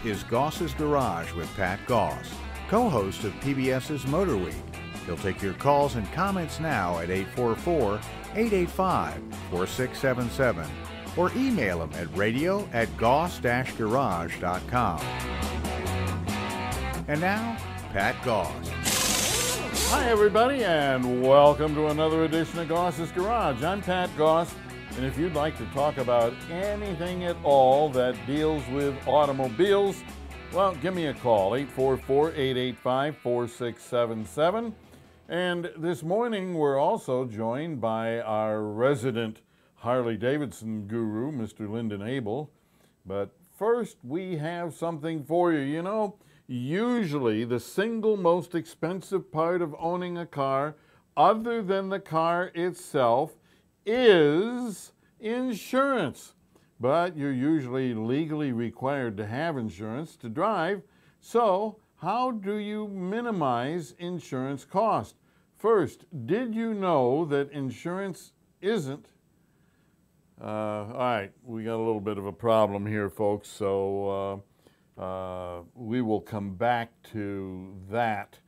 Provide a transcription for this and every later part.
is Goss's Garage with Pat Goss, co-host of PBS's Motor Week. He'll take your calls and comments now at 844-885-4677 or email him at radio@goss-garage.com. And now, Pat Goss. Hi everybody, and welcome to another edition of Goss's Garage. I'm Pat Goss, and if you'd like to talk about anything at all that deals with automobiles, well, give me a call, 844-885-4677. And this morning we're also joined by our resident Harley-Davidson guru, Mr. Lyndon Abel. But first we have something for you. You know, usually the single most expensive part of owning a car, other than the car itself, is insurance. But you're usually legally required to have insurance to drive. So how do you minimize insurance cost? First, did you know that insurance isn't... all right, we got a little bit of a problem here, folks, so we will come back to that,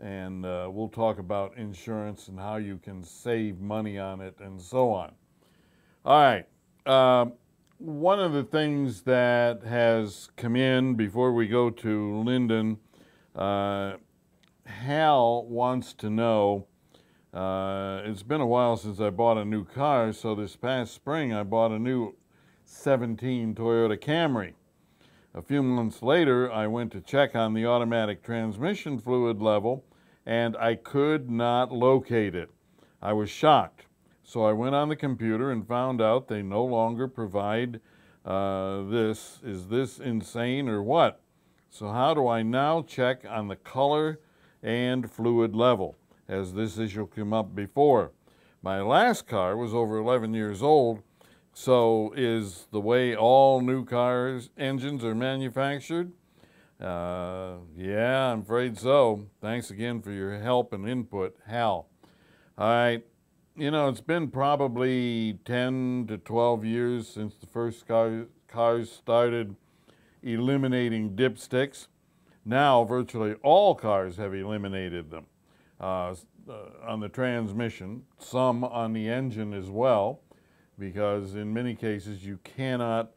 and we'll talk about insurance and how you can save money on it and so on. All right, one of the things that has come in before we go to Lyndon, Hal wants to know, it's been a while since I bought a new car, so this past spring I bought a new 17 Toyota Camry. A few months later, I went to check on the automatic transmission fluid level, and I could not locate it. I was shocked. So I went on the computer and found out they no longer provide this. Is this insane or what? So how do I now check on the color and fluid level? As this issue came up before. My last car was over 11 years old, so is the way all new cars engines are manufactured? Yeah, I'm afraid so. Thanks again for your help and input, Hal. All right, you know, it's been probably 10 to 12 years since the first cars started eliminating dipsticks. Now virtually all cars have eliminated them. On the transmission, some on the engine as well, because in many cases you cannot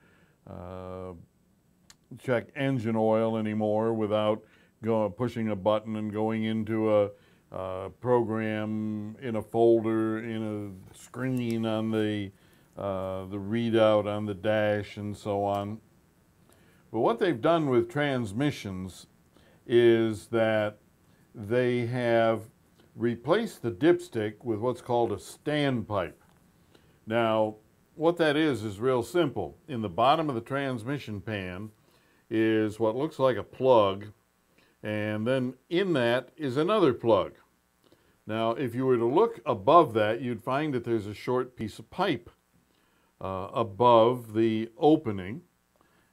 check engine oil anymore without pushing a button and going into a program in a folder, in a screen on the readout on the dash and so on. But what they've done with transmissions is that they have replaced the dipstick with what's called a standpipe. Now, what that is real simple. In the bottom of the transmission pan is what looks like a plug, and then in that is another plug. Now, if you were to look above that, you'd find that there's a short piece of pipe above the opening.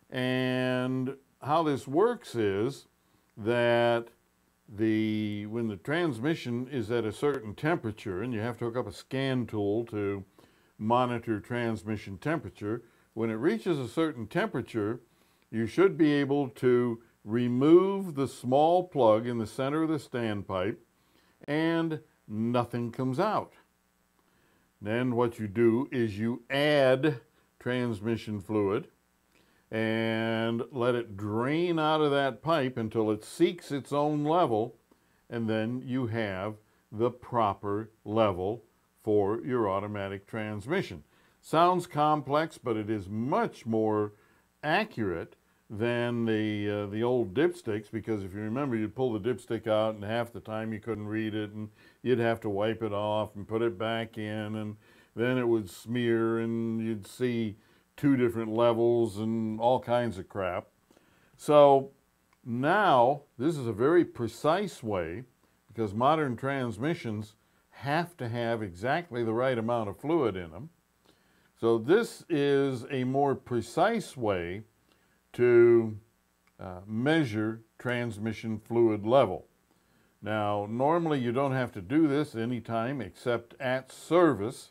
And how this works is that when the transmission is at a certain temperature, and you have to hook up a scan tool to monitor transmission temperature, when it reaches a certain temperature, you should be able to remove the small plug in the center of the standpipe, and nothing comes out. Then what you do is you add transmission fluid and let it drain out of that pipe until it seeks its own level, and then you have the proper level for your automatic transmission. Sounds complex, but it is much more accurate than the old dipsticks, because if you remember, you'd pull the dipstick out and half the time you couldn't read it, and you'd have to wipe it off and put it back in, and then it would smear and you'd see two different levels and all kinds of crap. So now this is a very precise way, because modern transmissions have to have exactly the right amount of fluid in them. So this is a more precise way to measure transmission fluid level. Now, normally you don't have to do this anytime except at service,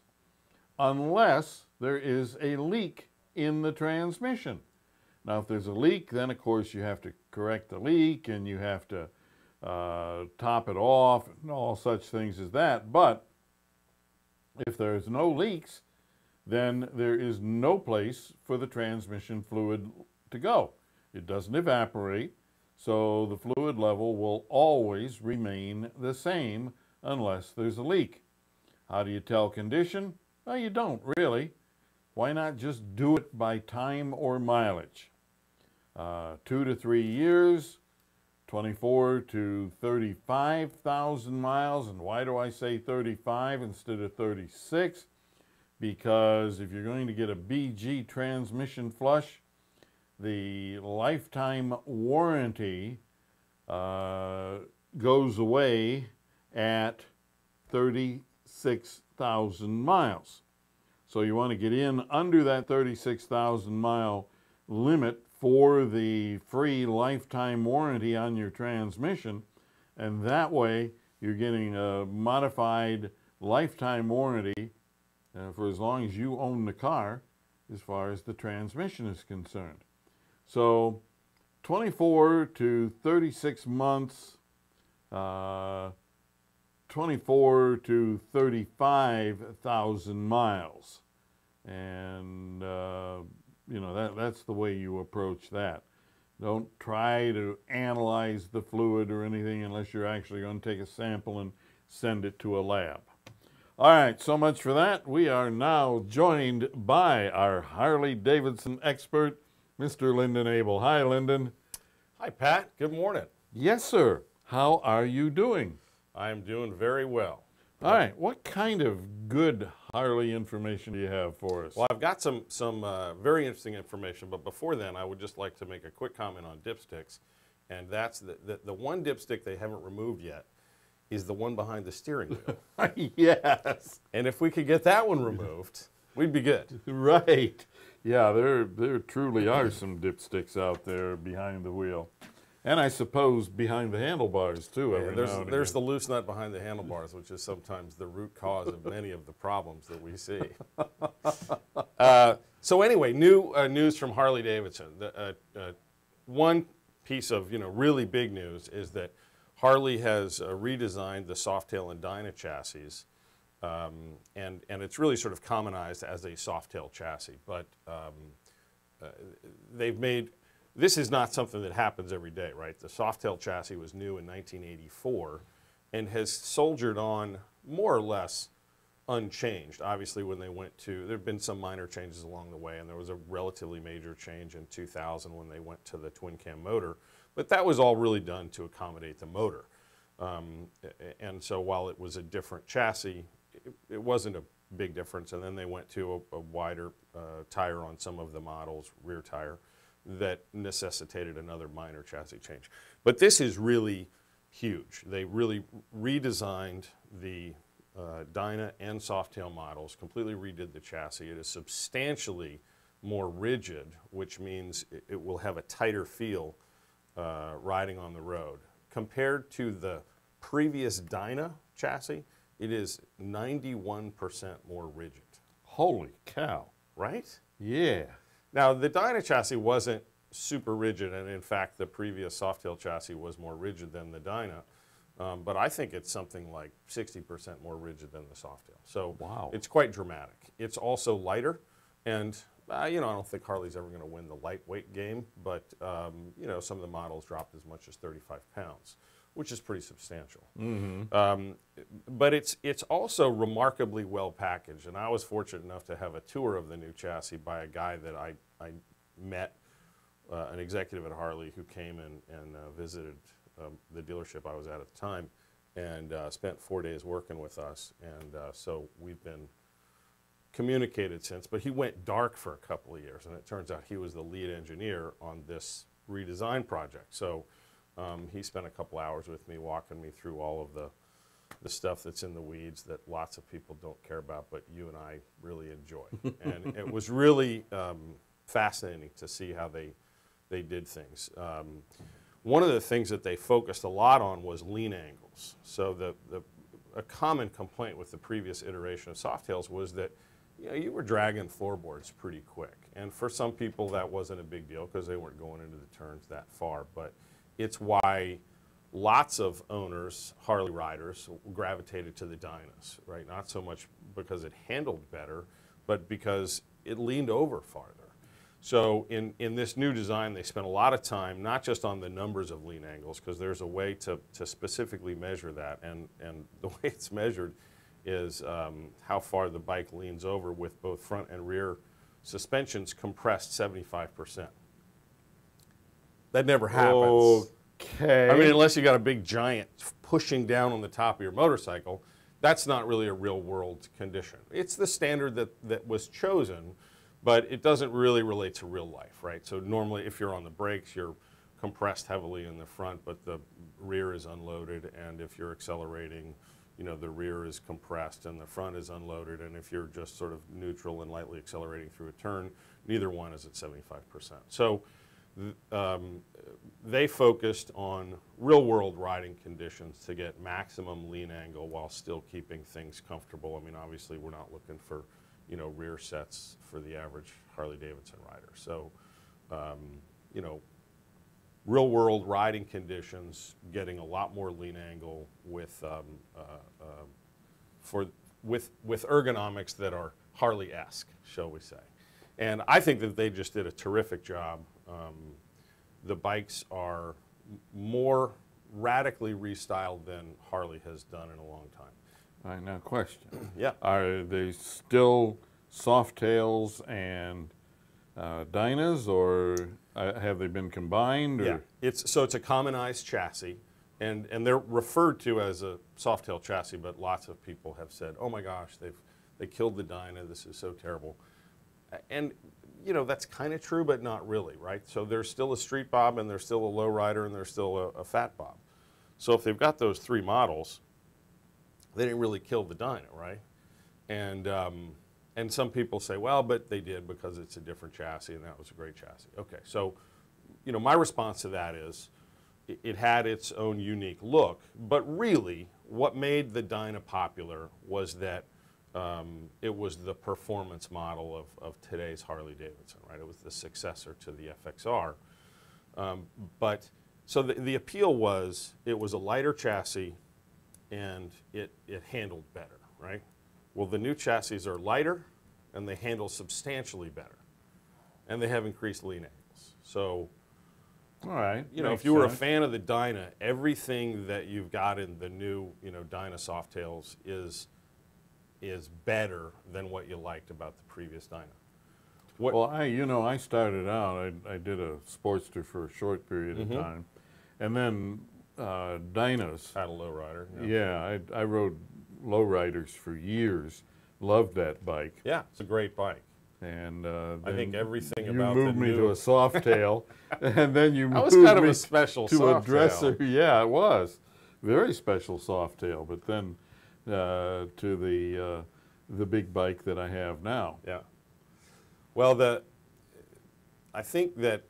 unless there is a leak in the transmission. Now, if there's a leak, then of course you have to correct the leak and you have to top it off and all such things as that. But if there's no leaks, then there is no place for the transmission fluid to go. It doesn't evaporate, so the fluid level will always remain the same unless there's a leak. How do you tell condition? Well, you don't really. Why not just do it by time or mileage? 2 to 3 years, 24 to 35,000 miles. And why do I say 35 instead of 36? Because if you're going to get a BG transmission flush, the lifetime warranty goes away at 36,000 miles. So you want to get in under that 36,000 mile limit for the free lifetime warranty on your transmission, and that way you're getting a modified lifetime warranty for as long as you own the car as far as the transmission is concerned. So 24 to 36 months, 24 to 35,000 miles. And, you know, that's the way you approach that. Don't try to analyze the fluid or anything unless you're actually going to take a sample and send it to a lab. All right, so much for that. We are now joined by our Harley-Davidson expert, Mr. Lyndon Abel. Hi, Lyndon. Hi, Pat. Good morning. Yes, sir. How are you doing? I'm doing very well. All right. What kind of good Harley information do you have for us? Well, I've got some very interesting information, but before then, I would just like to make a quick comment on dipsticks, and that's the one dipstick they haven't removed yet is the one behind the steering wheel. Yes. And if we could get that one removed, we'd be good. Right. Yeah, there truly are some dipsticks out there behind the wheel. And I suppose behind the handlebars, too. Yeah, there's the loose nut behind the handlebars, which is sometimes the root cause of many of the problems that we see. So anyway, news from Harley-Davidson. One piece of really big news is that Harley has redesigned the Softail and Dyna chassis, and it's really sort of commonized as a Softail chassis. But they've made... This is not something that happens every day, right? The Softail chassis was new in 1984 and has soldiered on more or less unchanged. Obviously, when they went to, there have been some minor changes along the way, and there was a relatively major change in 2000 when they went to the twin cam motor, but that was all really done to accommodate the motor. And so while it was a different chassis, it wasn't a big difference, and then they went to a wider tire on some of the models, rear tire, that necessitated another minor chassis change. But this is really huge. They really redesigned the Dyna and Softail models, completely redid the chassis. It is substantially more rigid, which means it will have a tighter feel riding on the road. Compared to the previous Dyna chassis, it is 91% more rigid. Holy cow. Right? Yeah. Now, the Dyna chassis wasn't super rigid, and in fact, the previous Softail chassis was more rigid than the Dyna. But I think it's something like 60% more rigid than the Softail. So wow. It's quite dramatic. It's also lighter, and I don't think Harley's ever going to win the lightweight game, but some of the models dropped as much as 35 pounds, which is pretty substantial. Mm-hmm. But it's also remarkably well packaged, and I was fortunate enough to have a tour of the new chassis by a guy that I met, an executive at Harley who came and visited the dealership I was at the time, and spent 4 days working with us, and so we've been communicated since. But he went dark for a couple of years, and it turns out he was the lead engineer on this redesign project. So he spent a couple hours with me walking me through all of the stuff that's in the weeds that lots of people don't care about, but you and I really enjoy. And it was really fascinating to see how they did things. One of the things that they focused a lot on was lean angles. So a common complaint with the previous iteration of Softails was that you were dragging floorboards pretty quick. And for some people that wasn't a big deal because they weren't going into the turns that far. But it's why lots of owners, Harley riders, gravitated to the Dynas, right? Not so much because it handled better, but because it leaned over farther. So in this new design, they spent a lot of time, not just on the numbers of lean angles, because there's a way to specifically measure that. And the way it's measured is how far the bike leans over with both front and rear suspensions compressed 75%. That never happens. Okay. I mean, unless you got a big giant pushing down on the top of your motorcycle, that's not really a real world condition. It's the standard that was chosen, but it doesn't really relate to real life, right? So normally if you're on the brakes, you're compressed heavily in the front, but the rear is unloaded, and if you're accelerating, the rear is compressed and the front is unloaded, and if you're just sort of neutral and lightly accelerating through a turn, neither one is at 75%. So they focused on real-world riding conditions to get maximum lean angle while still keeping things comfortable. I mean, obviously, we're not looking for, rear sets for the average Harley-Davidson rider. So, real-world riding conditions, getting a lot more lean angle with ergonomics that are Harley-esque, shall we say. And I think that they just did a terrific job. The bikes are more radically restyled than Harley has done in a long time. All right, now question. Yeah. Are they still Softails and Dynas, or have they been combined? Or? Yeah, it's a commonized chassis, and they're referred to as a Softail chassis, but lots of people have said, oh my gosh, they killed the Dyna, this is so terrible. And that's kind of true, but not really, right? So there's still a street bob, and there's still a low rider, and there's still a fat bob. So if they've got those three models, they didn't really kill the Dyna, right? And some people say, well, but they did because it's a different chassis, and that was a great chassis. Okay, so my response to that is it had its own unique look, but really what made the Dyna popular was that it was the performance model of today's Harley-Davidson, right? It was the successor to the FXR. So the appeal was it was a lighter chassis and it handled better, right? Well, the new chassis are lighter and they handle substantially better. And they have increased lean angles. So, all right, if you were a fan of the Dyna, everything that you've got in the new, Dyna Softails is better than what you liked about the previous Dyna. Well, I started out, I did a Sportster for a short period of time, and then Dynas. Had a lowrider. Yeah, I rode lowriders for years. Loved that bike. Yeah, it's a great bike. And I think everything you about moved the me new... to a Softail, and then you that moved was kind of me a special to Softail. a dresser. Yeah, it was very special Softail. But then to the big bike that I have now. Yeah. Well, I think that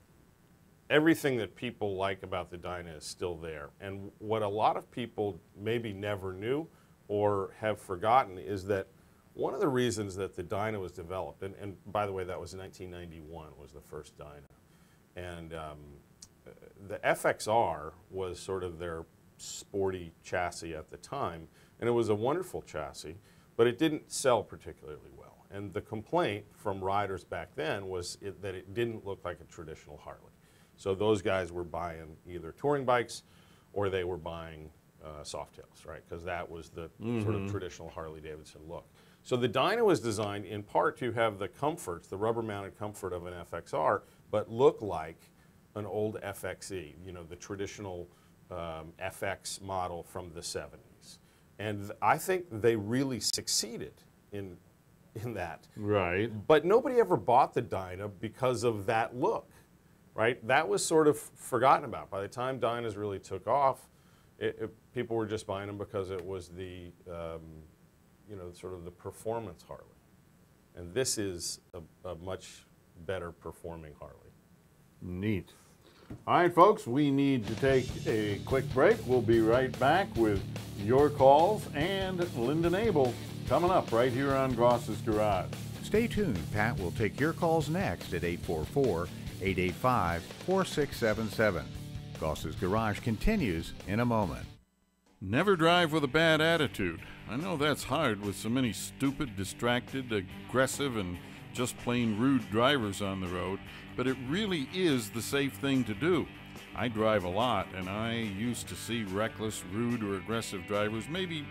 everything that people like about the Dyna is still there. And what a lot of people maybe never knew or have forgotten is that one of the reasons that the Dyna was developed, and by the way, that was 1991 was the first Dyna. And the FXR was sort of their sporty chassis at the time, and it was a wonderful chassis, but it didn't sell particularly well. And the complaint from riders back then was that it didn't look like a traditional Harley. So those guys were buying either touring bikes or they were buying Softails, right? Because that was the sort of traditional Harley-Davidson look. So the Dyna was designed in part to have the comforts, the rubber-mounted comfort of an FXR, but look like an old FXE, the traditional FX model from the 70s. And I think they really succeeded in that. Right. But nobody ever bought the Dyna because of that look, right? That was sort of forgotten about. By the time Dynas really took off, people were just buying them because it was the, sort of the performance Harley. And this is a much better performing Harley. Neat. All right, folks, we need to take a quick break. We'll be right back with your calls and Lyndon Abel coming up right here on Goss's Garage. Stay tuned. Pat will take your calls next at 844-885-4677. Goss's Garage continues in a moment. Never drive with a bad attitude. I know that's hard with so many stupid, distracted, aggressive, and just plain rude drivers on the road, but it really is the safe thing to do. I drive a lot, and I used to see reckless, rude, or aggressive drivers maybe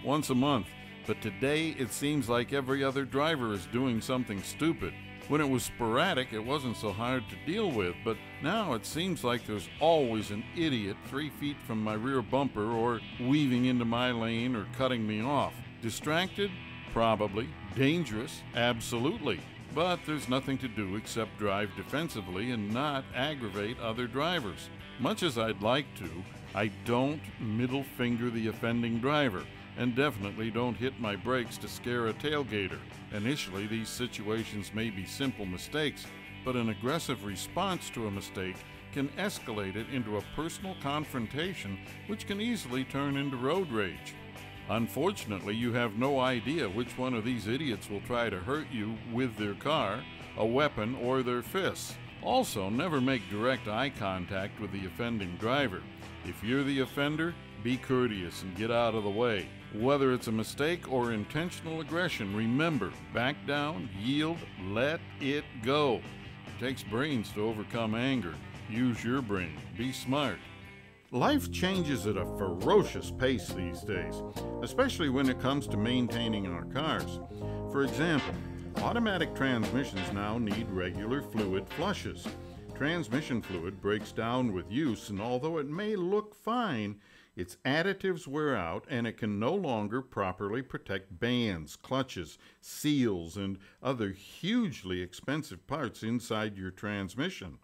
once a month. But today, it seems like every other driver is doing something stupid. When it was sporadic, it wasn't so hard to deal with, but now it seems like there's always an idiot 3 feet from my rear bumper or weaving into my lane or cutting me off. Distracted? Probably. Dangerous? Absolutely. But there's nothing to do except drive defensively and not aggravate other drivers. Much as I'd like to, I don't middle finger the offending driver, and definitely don't hit my brakes to scare a tailgater. Initially, these situations may be simple mistakes, but an aggressive response to a mistake can escalate it into a personal confrontation, which can easily turn into road rage. Unfortunately, you have no idea which one of these idiots will try to hurt you with their car, a weapon, or their fists. Also, never make direct eye contact with the offending driver. If you're the offender, be courteous and get out of the way. Whether it's a mistake or intentional aggression, remember, back down, yield, let it go. It takes brains to overcome anger. Use your brain. Be smart. Life changes at a ferocious pace these days, especially when it comes to maintaining our cars. For example, automatic transmissions now need regular fluid flushes. Transmission fluid breaks down with use, and although it may look fine, its additives wear out and it can no longer properly protect bands, clutches, seals, and other hugely expensive parts inside your transmission.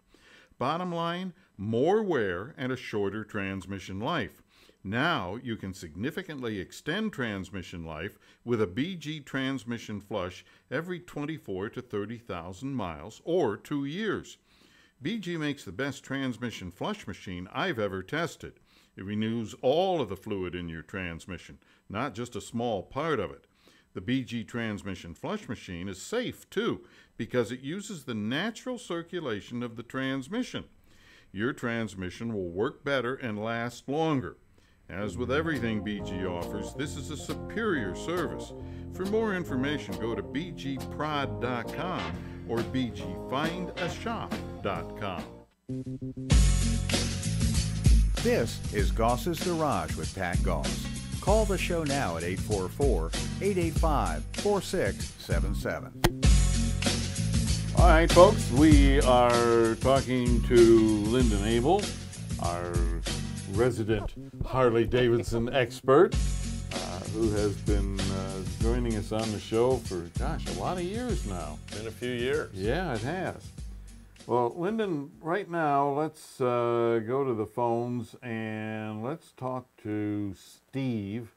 Bottom line, more wear and a shorter transmission life. Now you can significantly extend transmission life with a BG transmission flush every 24 to 30,000 miles or 2 years. BG makes the best transmission flush machine I've ever tested. It renews all of the fluid in your transmission, not just a small part of it. The BG transmission flush machine is safe, too, because it uses the natural circulation of the transmission. Your transmission will work better and last longer. As with everything BG offers, this is a superior service. For more information, go to bgprod.com or bgfindashop.com. This is Goss's Garage with Pat Goss. Call the show now at 844-885-4677. All right, folks, we are talking to Lyndon Abel, our resident Harley-Davidson expert, who has been joining us on the show for, a lot of years now. Been a few years. Yeah, it has. Well, Lyndon, right now, let's go to the phones and let's talk to Steve.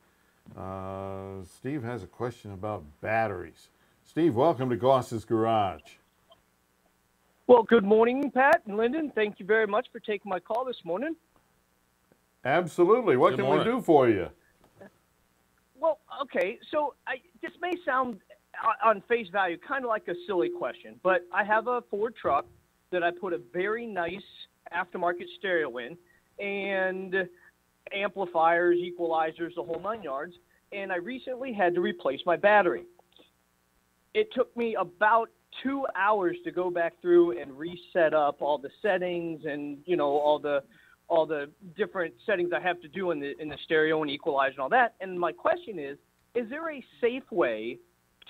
Steve has a question about batteries. Steve, welcome to Goss's Garage. Well, good morning, Pat and Lyndon. Thank you very much for taking my call this morning. Absolutely. What can we do for you? Well, okay, so this may sound on face value kind of like a silly question, but I have a Ford truck that I put a very nice aftermarket stereo in, and amplifiers, equalizers, the whole 9 yards, and I recently had to replace my battery. It took me about 2 hours to go back through and reset up all the settings and, all the different settings I have to do in the stereo and equalizer and all that. And my question is there a safe way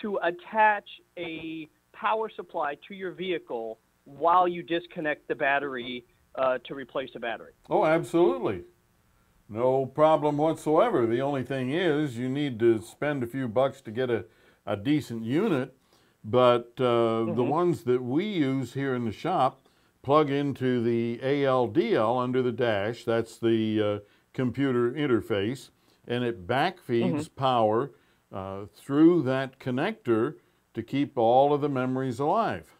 to attach a power supply to your vehicle while you disconnect the battery to replace the battery? Oh, absolutely. No problem whatsoever. The only thing is you need to spend a few bucks to get a decent unit, but the ones that we use here in the shop plug into the ALDL under the dash. That's the computer interface, and it backfeeds power through that connector to keep all of the memories alive.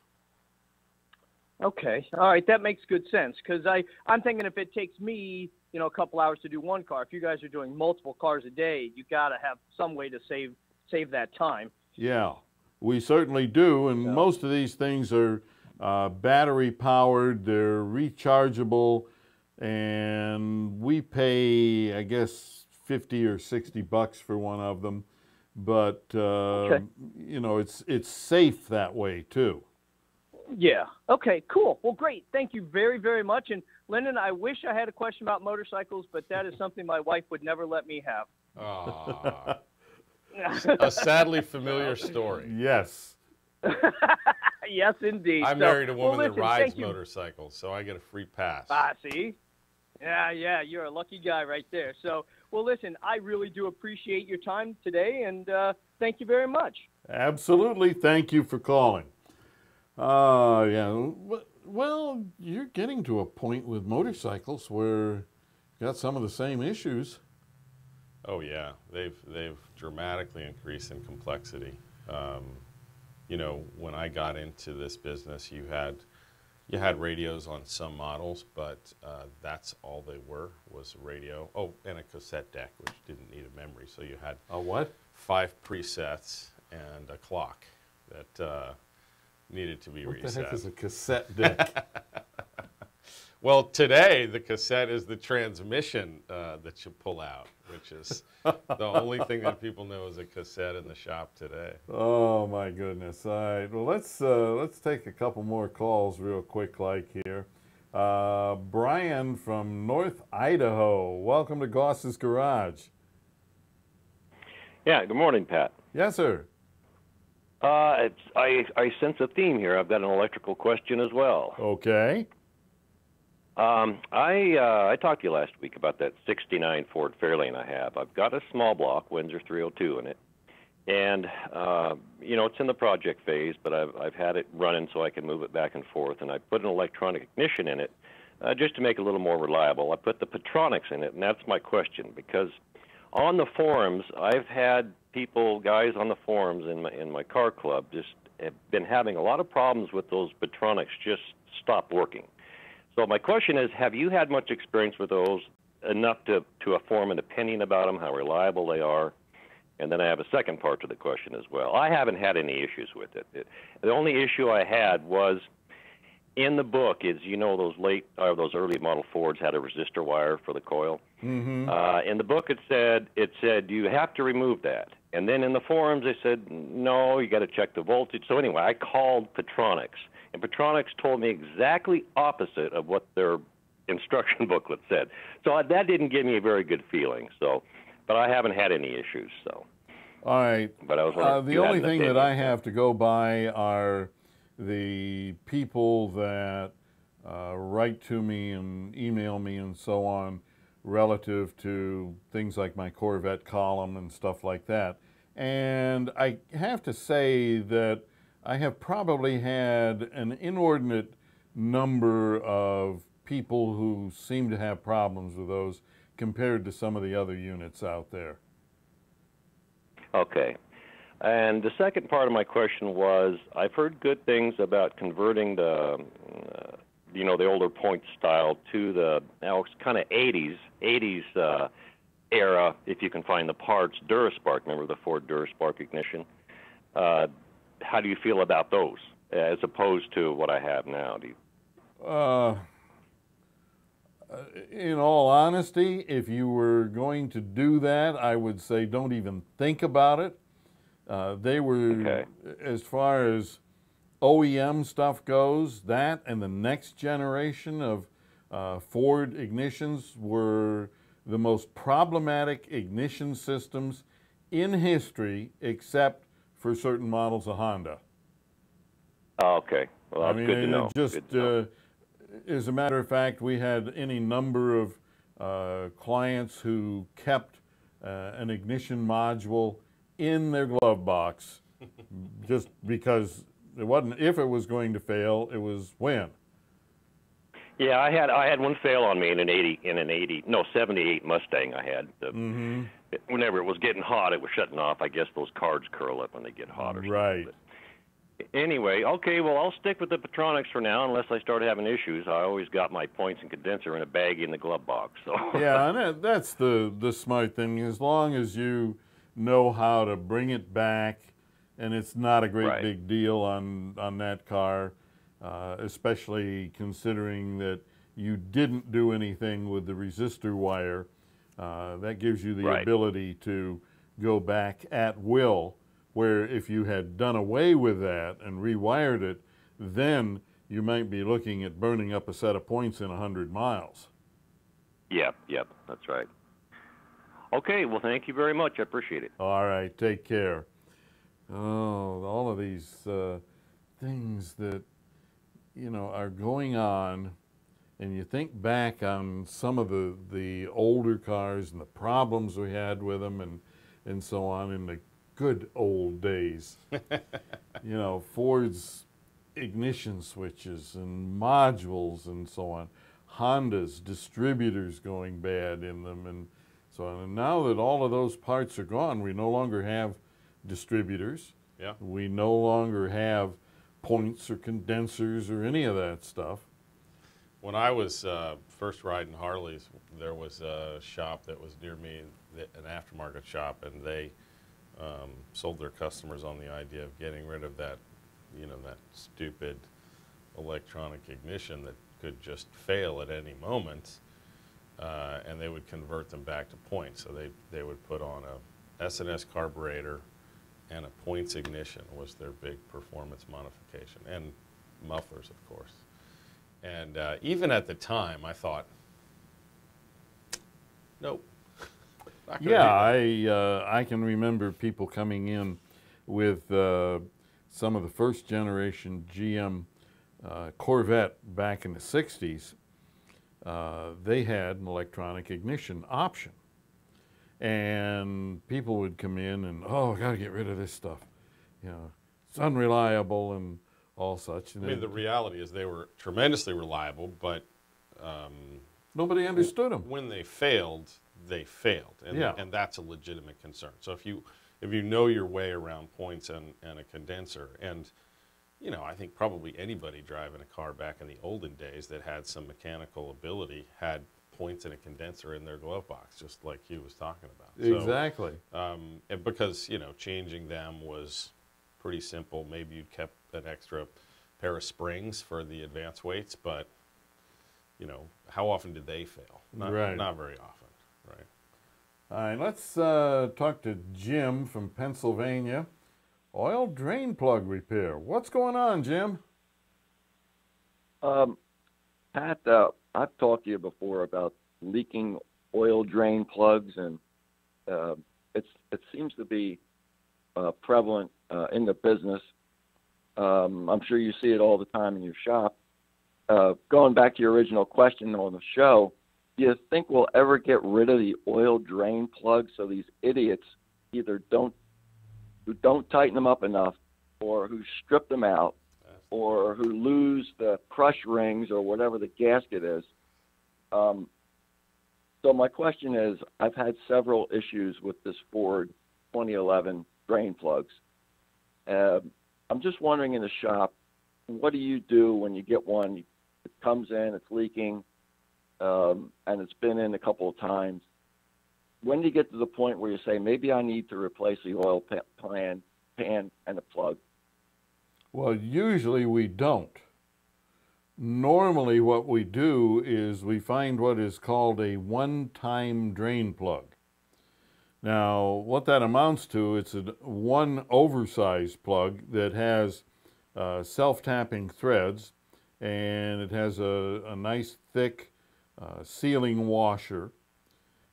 Okay. All right. That makes good sense, because I'm thinking if it takes me, a couple hours to do one car, if you guys are doing multiple cars a day, you got to have some way to save that time. Yeah. we certainly do, and most of these things are battery powered, they're rechargeable, and we pay, I guess, 50 or 60 bucks for one of them, but you know, it's safe that way too. Yeah. Okay, cool. Well, great. Thank you very, very much. And Lyndon, I wish I had a question about motorcycles, but that is something my wife would never let me have. Ah, a sadly familiar story. Yes. Yes, indeed. I married a woman listen, that rides thank you. motorcycles, so I get a free pass. Ah, see? Yeah, you're a lucky guy right there. So, well, listen, I really do appreciate your time today, and thank you very much. Absolutely. Thank you for calling. Yeah. Well, you're getting to a point with motorcycles where you got some of the same issues. Oh yeah, they've dramatically increased in complexity. You know, when I got into this business, you had radios on some models, but that's all they were, was radio. Oh, and a cassette deck, which didn't need a memory. So you had A what? 5 presets and a clock that needed to be reset. What the heck is a cassette deck? Well, today the cassette is the transmission that you pull out, which is the only thing that people know is a cassette in the shop today. Oh my goodness! All right. Well, let's take a couple more calls real quick, like here. Brian from North Idaho. Welcome to Goss's Garage. Yeah, good morning, Pat. Yes, sir. I sense a theme here. I've got an electrical question as well. Okay. I talked to you last week about that '69 Ford Fairlane I have. I've got a small block Windsor 302 in it, and you know, it's in the project phase, but I've had it running so I can move it back and forth, and I put an electronic ignition in it just to make it a little more reliable. I put the Petronics in it, and that's my question, because on the forums, I've had guys on the forums in my car club, just have been having a lot of problems with those Petronics just stop working. So my question is, have you had much experience with those, enough to form an opinion about them, how reliable they are? And then I have a second part to the question as well. I haven't had any issues with it. The only issue I had was in the book is, you know, those early model Fords had a resistor wire for the coil. Mm-hmm. In the book it said you have to remove that. And then in the forums they said, no, you got to check the voltage. So anyway, I called Petronics, and Petronics told me exactly opposite of what their instruction booklet said. So that didn't give me a very good feeling. So, but I haven't had any issues. So. All right. But I was the only thing that I have to go by are the people that write to me and email me and so on, relative to things like my Corvette column and stuff like that. And I have to say that I have probably had an inordinate number of people who seem to have problems with those compared to some of the other units out there. Okay. And the second part of my question was, I've heard good things about converting the older point style to the, now it's kind of 80s era, if you can find the parts, Duraspark. Remember the Ford Duraspark ignition? How do you feel about those as opposed to what I have now? In all honesty, if you were going to do that, I would say don't even think about it. They were, okay, as far as OEM stuff goes, that and the next generation of Ford ignitions were the most problematic ignition systems in history, except for certain models of Honda. Oh, okay. Well, that's good to know. Just good to know. as a matter of fact, we had any number of clients who kept an ignition module in their glove box just because it wasn't if it was going to fail, it was when. Yeah, I had one fail on me in an 78 Mustang I had. Whenever it was getting hot, it was shutting off. I guess those cards curl up when they get hot or something. Right. But anyway, okay, well, I'll stick with the Petronics for now unless I start having issues. I always got my points and condenser in a baggie in the glove box. So. Yeah, and that's the smart thing. As long as you know how to bring it back and it's not a great Right. big deal on that car, especially considering that you didn't do anything with the resistor wire. That gives you the Right. ability to go back at will, where if you had done away with that and rewired it, then you might be looking at burning up a set of points in 100 miles. Yep, that's right. Okay, well, thank you very much. I appreciate it. All right, take care. Oh, all of these things that, are going on, and you think back on some of the older cars and the problems we had with them and so on in the good old days. Ford's ignition switches and modules and so on. Honda's distributors going bad in them and so on. And now that all of those parts are gone, we no longer have distributors. Yeah. We no longer have points or condensers or any of that stuff. When I was first riding Harleys, there was a shop that was near me, an aftermarket shop, and they sold their customers on the idea of getting rid of that, that stupid electronic ignition that could just fail at any moment, and they would convert them back to points. So they would put on a S&S carburetor, and a points ignition was their big performance modification, and mufflers, of course. And even at the time, I thought, nope. Not gonna do that. I can remember people coming in with some of the first generation GM Corvette back in the 60s. They had an electronic ignition option. And people would come in and, I got to get rid of this stuff. It's unreliable and all such. And I mean, the reality is they were tremendously reliable, but nobody understood them. when they failed, and, Yeah. and that's a legitimate concern. So if you know your way around points and a condenser, and I think probably anybody driving a car back in the olden days that had some mechanical ability had points and a condenser in their glove box, just like Hugh was talking about. Exactly. So, and because changing them was pretty simple. Maybe you'd kept an extra pair of springs for the advanced weights, but how often did they fail? Not very often, right? All right, let's talk to Jim from Pennsylvania. Oil drain plug repair. What's going on, Jim? Pat, I've talked to you before about leaking oil drain plugs, and it seems to be prevalent in the business. I'm sure you see it all the time in your shop. Going back to your original question on the show, do you think we'll ever get rid of the oil drain plugs so these idiots either who don't tighten them up enough, or who strip them out, or who lose the crush rings or whatever the gasket is? So my question is, I've had several issues with this Ford 2011 drain plugs. I'm just wondering in the shop, what do you do when you get one? It comes in, it's leaking, and it's been in a couple of times. When do you get to the point where you say, maybe I need to replace the oil pan and the plug? Well, usually we don't. Normally what we do is we find what is called a one-time drain plug. Now, what that amounts to, it's one oversized plug that has self-tapping threads, and it has a nice thick sealing washer.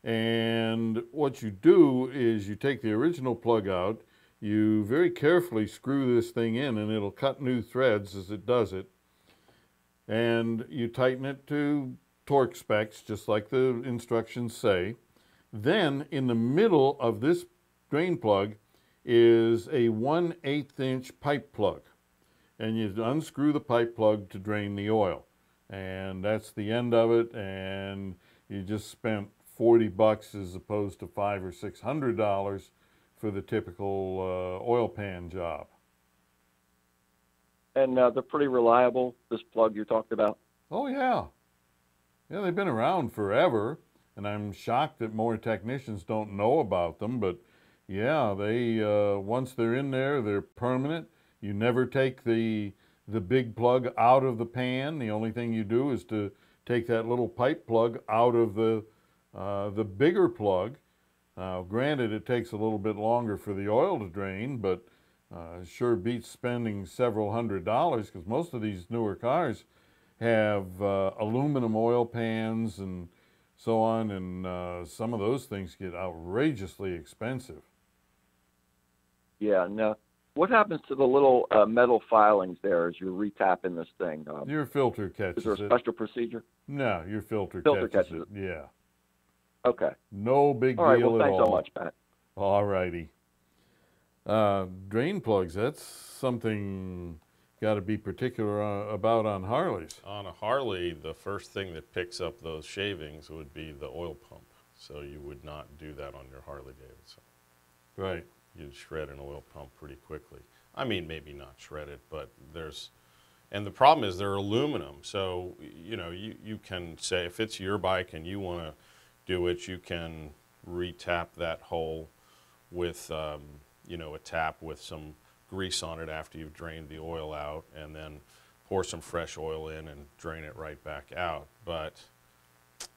And what you do is you take the original plug out, you very carefully screw this thing in, and it'll cut new threads as it does it. And you tighten it to torque specs, just like the instructions say. Then, in the middle of this drain plug is a 1/8 inch pipe plug. And you unscrew the pipe plug to drain the oil. And that's the end of it, and you just spent $40 as opposed to $500 or $600 for the typical oil pan job. And they're pretty reliable, this plug you talked about? Oh, yeah. Yeah, they've been around forever, and I'm shocked that more technicians don't know about them, but, Yeah, they once they're in there, they're permanent. You never take the big plug out of the pan. The only thing you do is to take that little pipe plug out of the bigger plug. Granted, it takes a little bit longer for the oil to drain, but sure beats spending several $100s, because most of these newer cars have aluminum oil pans and so on, and some of those things get outrageously expensive. Yeah. Now, what happens to the little metal filings there as you're retapping this thing? Your filter catches is there a special procedure? No, your filter catches it. Yeah. Okay. No big All right. deal Well, at thanks all. so much, Pat. All righty. Drain plugs, that's something got to be particular about on Harleys. On a Harley, the first thing that picks up those shavings would be the oil pump. So you would not do that on your Harley Davidson. Right. You'd shred an oil pump pretty quickly. I mean, maybe not shred it, but and the problem is they're aluminum. So, you know, you can say, if it's your bike and you want to do it, you can re-tap that hole with, you know, a tap with some grease on it after you've drained the oil out, and then pour some fresh oil in and drain it right back out. But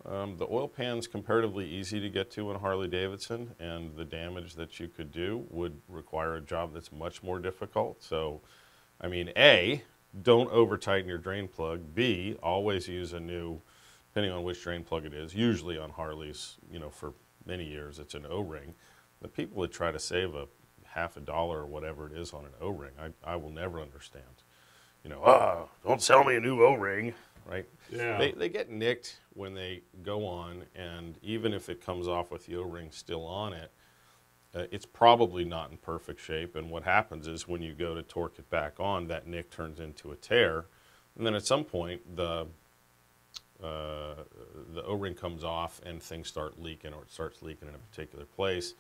the oil pan's comparatively easy to get to in Harley Davidson, and the damage that you could do would require a job that's much more difficult. So, I mean, A, don't over tighten your drain plug. B, always use a new, depending on which drain plug it is. Usually on Harleys, you know, for many years it's an O-ring. The people that try to save a half $1 or whatever it is on an O-ring, I will never understand. You know, don't sell me a new O-ring, right? Yeah. They get nicked when they go on, and even if it comes off with the O-ring still on it, it's probably not in perfect shape. And what happens is when you go to torque it back on, that nick turns into a tear, and then at some point the O-ring comes off and things start leaking, or it starts leaking in a particular place,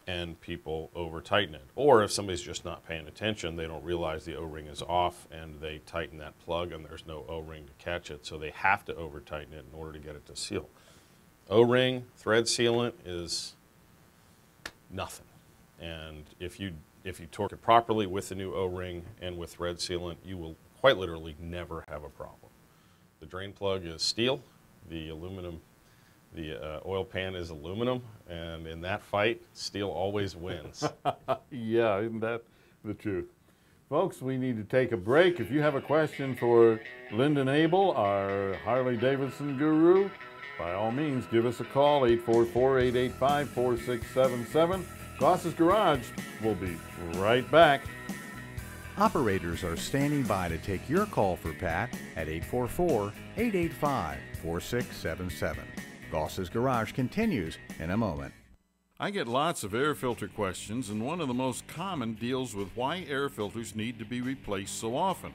and people over tighten it. Or if somebody's just not paying attention, they don't realize the O-ring is off and they tighten that plug and there's no O-ring to catch it, so they have to over tighten it in order to get it to seal. O-ring, thread sealant is nothing. And if you torque it properly with the new O-ring and with thread sealant, you will quite literally never have a problem. The drain plug is steel, the oil pan is aluminum, and in that fight, steel always wins. Yeah, isn't that the truth? Folks, we need to take a break. If you have a question for Lyndon Abel, our Harley-Davidson guru, by all means, give us a call, 844-885-4677. Goss's Garage will be right back. Operators are standing by to take your call for Pat at 844-885-4677. Goss's Garage continues in a moment. I get lots of air filter questions, and one of the most common deals with why air filters need to be replaced so often.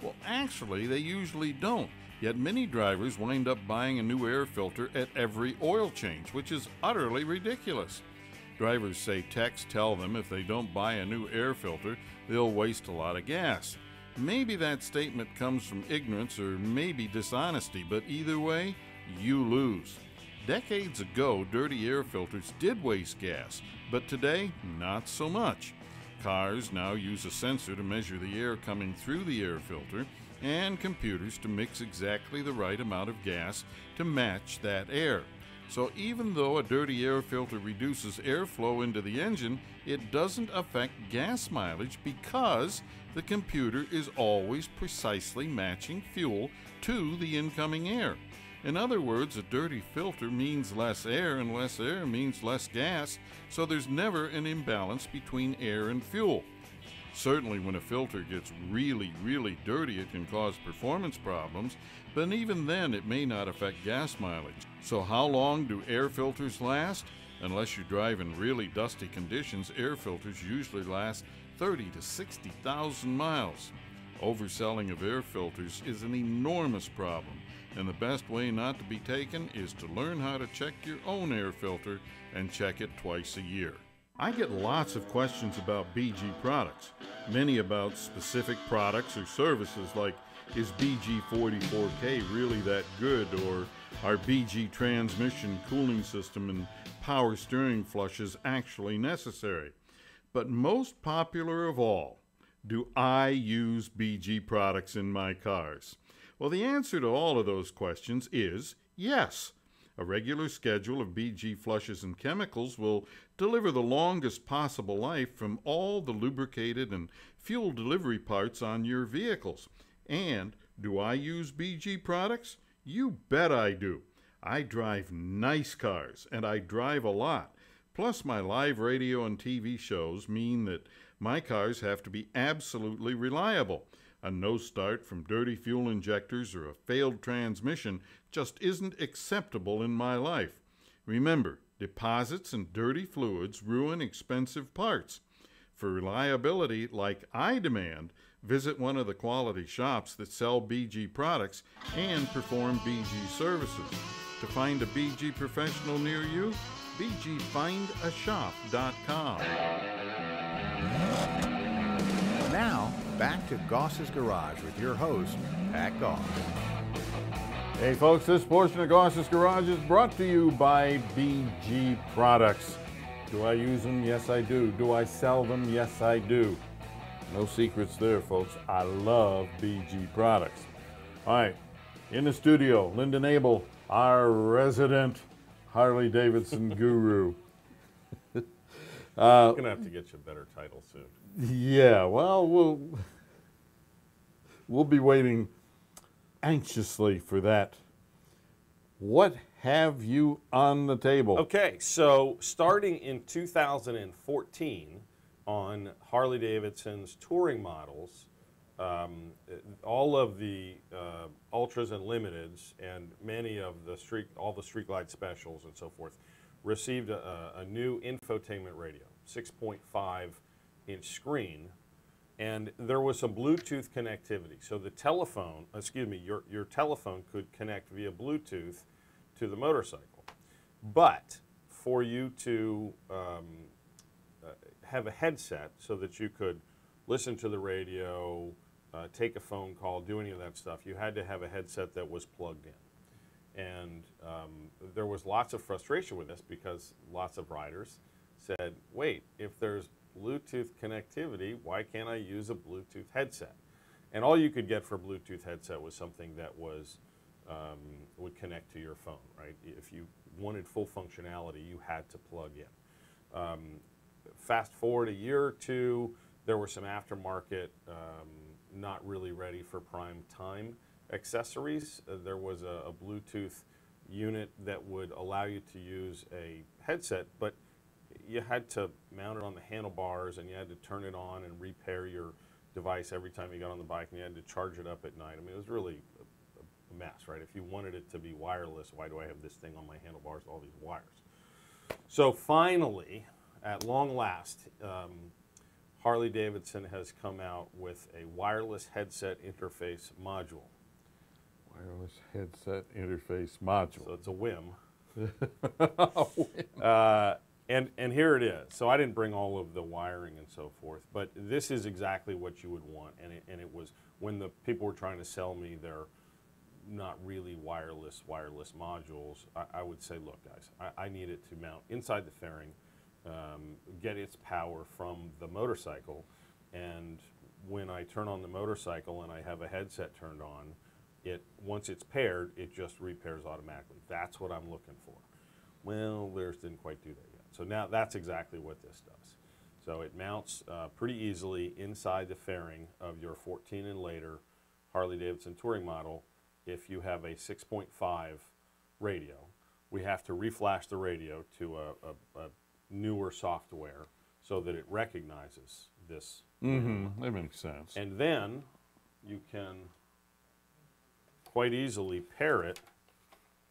Well, actually, they usually don't, yet many drivers wind up buying a new air filter at every oil change, which is utterly ridiculous. Drivers say techs tell them if they don't buy a new air filter, they'll waste a lot of gas. Maybe that statement comes from ignorance or maybe dishonesty, but either way, you lose. Decades ago, dirty air filters did waste gas, but today, not so much. Cars now use a sensor to measure the air coming through the air filter, and computers to mix exactly the right amount of gas to match that air. So even though a dirty air filter reduces airflow into the engine, it doesn't affect gas mileage because the computer is always precisely matching fuel to the incoming air. In other words, a dirty filter means less air, and less air means less gas, so there's never an imbalance between air and fuel. Certainly when a filter gets really, really dirty, it can cause performance problems, but even then it may not affect gas mileage. So how long do air filters last? Unless you drive in really dusty conditions, air filters usually last 30 to 60,000 miles. Overselling of air filters is an enormous problem, and the best way not to be taken is to learn how to check your own air filter and check it twice a year. I get lots of questions about BG products, many about specific products or services like is BG44K really that good, or are BG transmission, cooling system, and power steering flushes actually necessary? But most popular of all, do I use BG products in my cars? Well, the answer to all of those questions is yes. A regular schedule of BG flushes and chemicals will deliver the longest possible life from all the lubricated and fuel delivery parts on your vehicles. And do I use BG products? You bet I do. I drive nice cars, and I drive a lot. Plus, my live radio and TV shows mean that my cars have to be absolutely reliable. A no start from dirty fuel injectors or a failed transmission just isn't acceptable in my life. Remember, deposits and dirty fluids ruin expensive parts. For reliability like I demand, visit one of the quality shops that sell BG products and perform BG services. To find a BG professional near you, bgfindashop.com. Now, back to Goss's Garage with your host, Pat Goss. Hey folks, this portion of Goss's Garage is brought to you by BG products. Do I use them? Yes, I do. Do I sell them? Yes, I do. No secrets there, folks. I love BG products. All right, in the studio, Lyndon Abel, our resident Harley-Davidson guru. I'm going to have to get you a better title soon. Yeah, well, we'll be waiting anxiously for that. What have you on the table? Okay, so starting in 2014 on Harley-Davidson's touring models, all of the Ultras and Limiteds and many of the all the Street Glide Specials and so forth received a new infotainment radio, 6.5-inch screen, and there was some Bluetooth connectivity. So the telephone, your telephone could connect via Bluetooth to the motorcycle. But for you to have a headset so that you could listen to the radio, take a phone call, do any of that stuff, you had to have a headset that was plugged in. And there was lots of frustration with this because lots of riders said, wait, if there's Bluetooth connectivity, why can't I use a Bluetooth headset? And all you could get for a Bluetooth headset was something that was would connect to your phone, right? If you wanted full functionality, you had to plug in. Fast forward a year or two, there were some aftermarket, not really ready for prime time accessories. There was a Bluetooth unit that would allow you to use a headset, but you had to mount it on the handlebars and you had to turn it on and repair your device every time you got on the bike, and you had to charge it up at night. I mean, it was really a mess, right? If you wanted it to be wireless, why do I have this thing on my handlebars with all these wires? So finally, at long last, Harley-Davidson has come out with a wireless headset interface module. Wireless headset interface module. So it's a whim. And here it is. So I didn't bring all of the wiring and so forth, but this is exactly what you would want. And it was, when the people were trying to sell me their not really wireless modules, I would say, look guys, I need it to mount inside the fairing, get its power from the motorcycle, and when I turn on the motorcycle and I have a headset turned on, once it's paired, it just repairs automatically. That's what I'm looking for. Well, theirs didn't quite do that yet. So now that's exactly what this does. So it mounts pretty easily inside the fairing of your 14 and later Harley-Davidson touring model. If you have a 6.5 radio, we have to reflash the radio to a newer software so that it recognizes this. That makes sense. And then you can quite easily pair it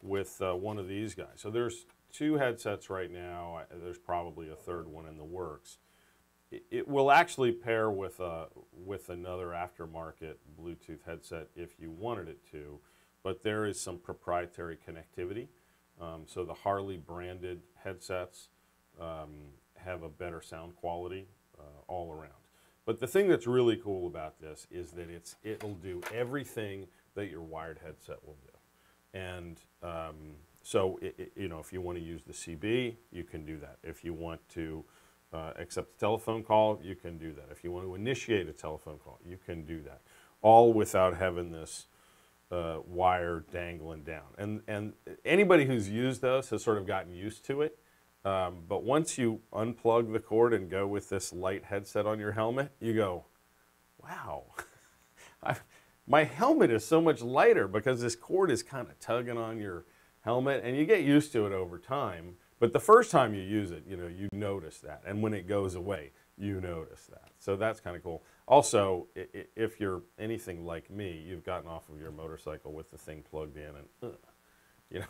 with one of these guys. So there's two headsets right now. There's probably a third one in the works. It will actually pair with another aftermarket Bluetooth headset if you wanted it to, but there is some proprietary connectivity. So the Harley branded headsets have a better sound quality all around. But the thing that's really cool about this is that it'll do everything that your wired headset will do. And so, you know, if you want to use the CB, you can do that. If you want to accept a telephone call, you can do that. If you want to initiate a telephone call, you can do that. All without having this wire dangling down. And anybody who's used those has sort of gotten used to it. But once you unplug the cord and go with this light headset on your helmet, you go, wow, my helmet is so much lighter because this cord is kind of tugging on your helmet, and you get used to it over time. But the first time you use it, you know, you notice that. And when it goes away, you notice that. So that's kind of cool. Also, if you're anything like me, you've gotten off of your motorcycle with the thing plugged in, and you know,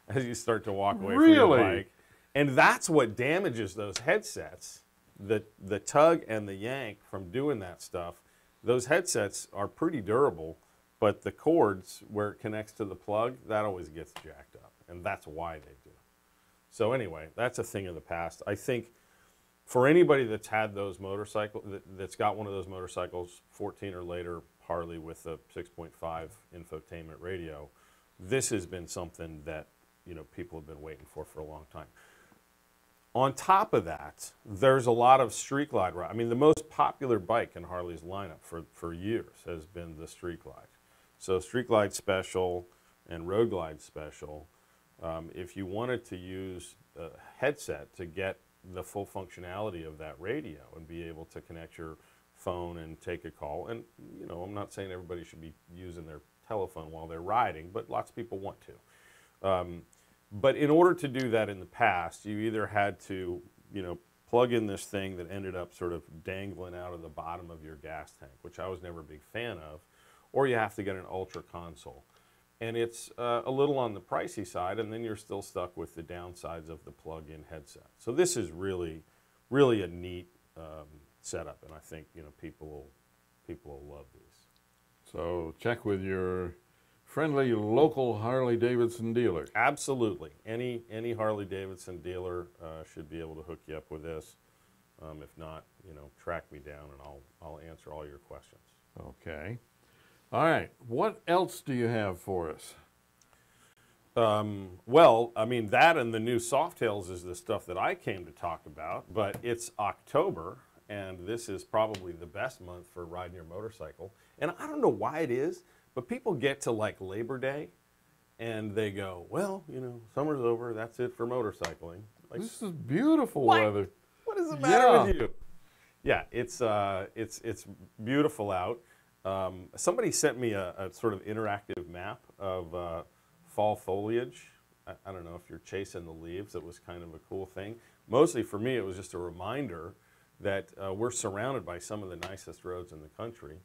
as you start to walk away from your bike. And that's what damages those headsets, the tug and the yank from doing that stuff. Those headsets are pretty durable, but the cords where it connects to the plug, that always gets jacked up, and that's why they do. So anyway, that's a thing of the past. I think for anybody that's had those motorcycles, that's got one of those motorcycles, 14 or later Harley with a 6.5 infotainment radio, this has been something that, you know, people have been waiting for a long time. On top of that, there's a lot of Street Glide. I mean, the most popular bike in Harley's lineup for years has been the Street Glide. So Street Glide Special and Road Glide Special, if you wanted to use a headset to get the full functionality of that radio and be able to connect your phone and take a call, and you know, I'm not saying everybody should be using their telephone while they're riding, but lots of people want to. But in order to do that in the past, you either had to, you know, plug in this thing that ended up sort of dangling out of the bottom of your gas tank, which I was never a big fan of, or you have to get an ultra console. And it's a little on the pricey side, and then you're still stuck with the downsides of the plug-in headset. So this is really, really a neat setup, and I think, you know, people will love these. So check with your friendly local Harley-Davidson dealer. Absolutely. Any Harley-Davidson dealer should be able to hook you up with this. If not, you know, track me down and I'll answer all your questions. Okay. All right. What else do you have for us? Well, I mean, that and the new Softails is the stuff that I came to talk about, but it's October, and this is probably the best month for riding your motorcycle. And I don't know why it is, but people get to like Labor Day and they go, well, you know, summer's over, that's it for motorcycling. Like, this is beautiful what? weather. What is the matter with you? Yeah, it's beautiful out. Somebody sent me a sort of interactive map of fall foliage. I don't know if you're chasing the leaves. It was kind of a cool thing. Mostly for me, it was just a reminder that we're surrounded by some of the nicest roads in the country.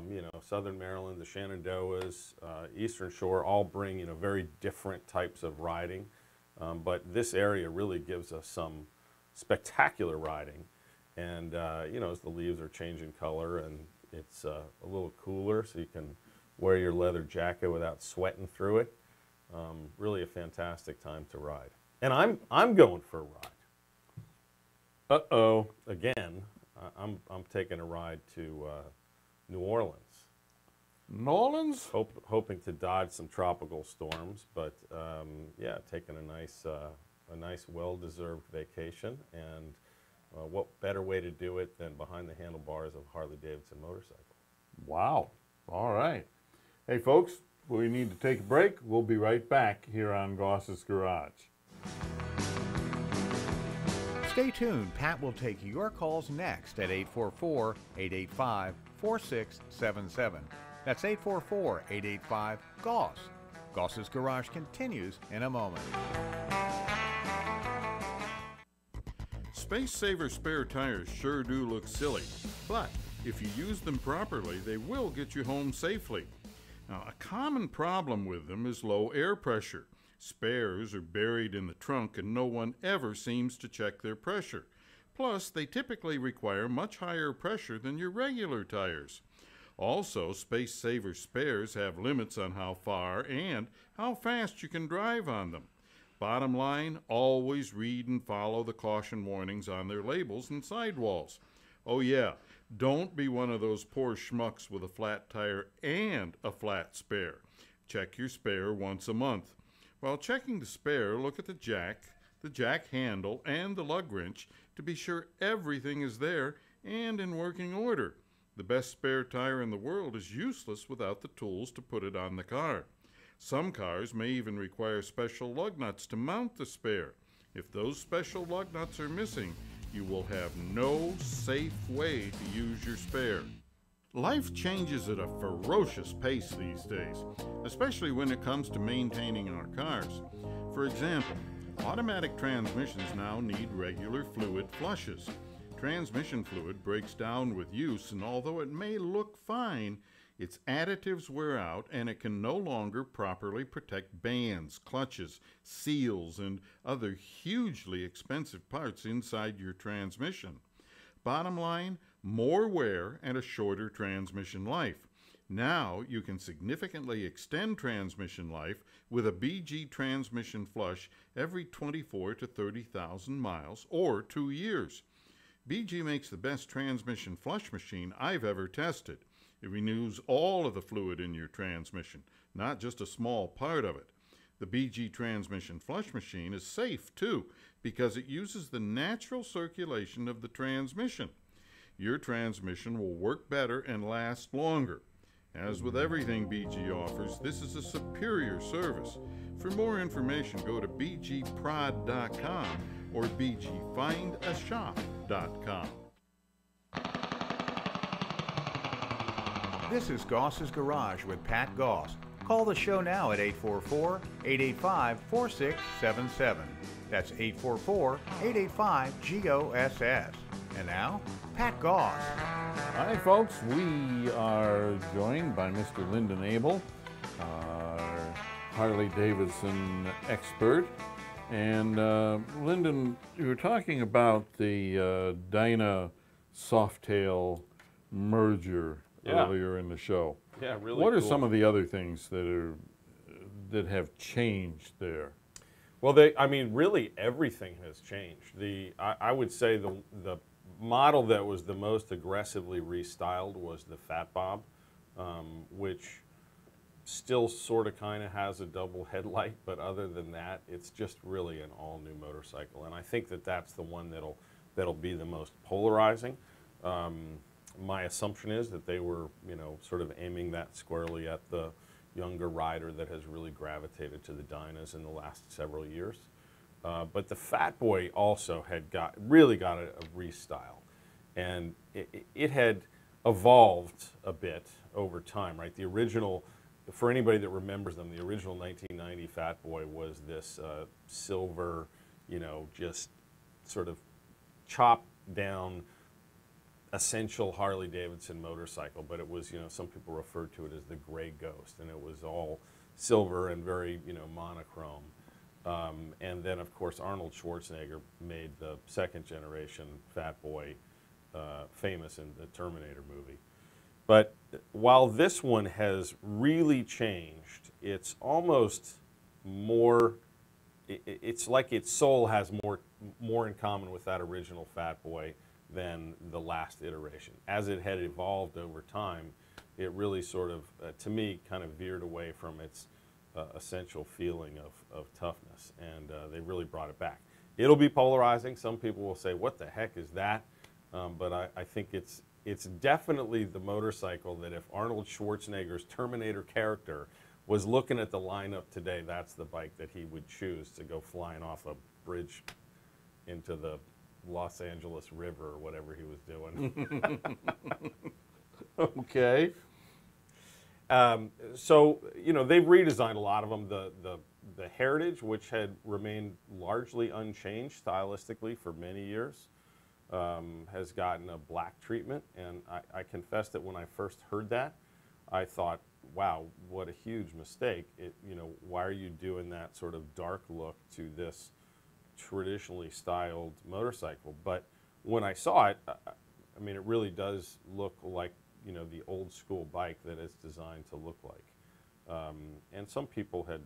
You know, Southern Maryland, the Shenandoahs, Eastern Shore, all bring, you know, very different types of riding. But this area really gives us some spectacular riding. And, you know, as the leaves are changing color and it's a little cooler, so you can wear your leather jacket without sweating through it. Really a fantastic time to ride. And I'm going for a ride. Uh-oh. Again, I'm taking a ride to New Orleans. New Orleans? Hoping to dodge some tropical storms, but yeah, taking a nice, well-deserved vacation. And what better way to do it than behind the handlebars of a Harley-Davidson motorcycle? Wow. All right. Hey, folks, we need to take a break. We'll be right back here on Goss's Garage. Stay tuned. Pat will take your calls next at 844-885-4677. That's 844-885-GOSS. Goss's Garage continues in a moment. Space Saver spare tires sure do look silly, but if you use them properly, they will get you home safely. Now, a common problem with them is low air pressure. Spares are buried in the trunk and no one ever seems to check their pressure. Plus, they typically require much higher pressure than your regular tires. Also, Space Saver spares have limits on how far and how fast you can drive on them. Bottom line, always read and follow the caution warnings on their labels and sidewalls. Oh yeah, Don't be one of those poor schmucks with a flat tire and a flat spare. Check your spare once a month. While checking the spare, look at the jack handle, and the lug wrench to be sure everything is there and in working order. The best spare tire in the world is useless without the tools to put it on the car. Some cars may even require special lug nuts to mount the spare. If those special lug nuts are missing, you will have no safe way to use your spare. Life changes at a ferocious pace these days, especially when it comes to maintaining our cars. For example, automatic transmissions now need regular fluid flushes. Transmission fluid breaks down with use, and although it may look fine, its additives wear out and it can no longer properly protect bands, clutches, seals, and other hugely expensive parts inside your transmission. Bottom line, more wear and a shorter transmission life. Now you can significantly extend transmission life with a BG transmission flush every 24 to 30,000 miles or 2 years. BG makes the best transmission flush machine I've ever tested. It renews all of the fluid in your transmission, not just a small part of it. The BG transmission flush machine is safe too, because it uses the natural circulation of the transmission. Your transmission will work better and last longer. As with everything BG offers, this is a superior service. For more information, go to bgprod.com or bgfindashop.com. This is Goss's Garage with Pat Goss. Call the show now at 844-885-4677. That's 844-885-GOSS. And now, Pat Goss. Hi, folks. We are joined by Mr. Lyndon Abel, our Harley-Davidson expert. And Lyndon, you were talking about the Dyna Softail merger earlier in the show. Yeah, really What are cool. some of the other things that have changed there? Well, I mean, really everything has changed. I would say the model that was the most aggressively restyled was the Fat Bob, which still sort of kind of has a double headlight, but other than that, it's just really an all-new motorcycle. And I think that that's the one that'll be the most polarizing. My assumption is that they were, sort of aiming that squarely at the younger rider that has really gravitated to the Dynas in the last several years. But the Fat Boy also had really got a restyle, and it had evolved a bit over time, right? The original, for anybody that remembers them, the original 1990 Fat Boy was this silver, just sort of chopped down essential Harley-Davidson motorcycle, but it was, some people referred to it as the Gray Ghost, and it was all silver and very, monochrome. And then, of course, Arnold Schwarzenegger made the second generation Fat Boy famous in the Terminator movie. But while this one has really changed, it's almost more, it's like its soul has more in common with that original Fat Boy than the last iteration. As it had evolved over time, it really sort of, to me, kind of veered away from its essential feeling of toughness, and they really brought it back. It'll be polarizing. Some people will say, what the heck is that? But I think it's definitely the motorcycle that if Arnold Schwarzenegger's Terminator character was looking at the lineup today, that's the bike that he would choose to go flying off a bridge into the Los Angeles River or whatever he was doing. Okay. So, they've redesigned a lot of them. The Heritage, which had remained largely unchanged stylistically for many years, has gotten a black treatment. And I confess that when I first heard that, I thought, wow, what a huge mistake. Why are you doing that sort of dark look to this traditionally styled motorcycle? But when I saw it, I mean, it really does look like, the old school bike that it's designed to look like. And some people had,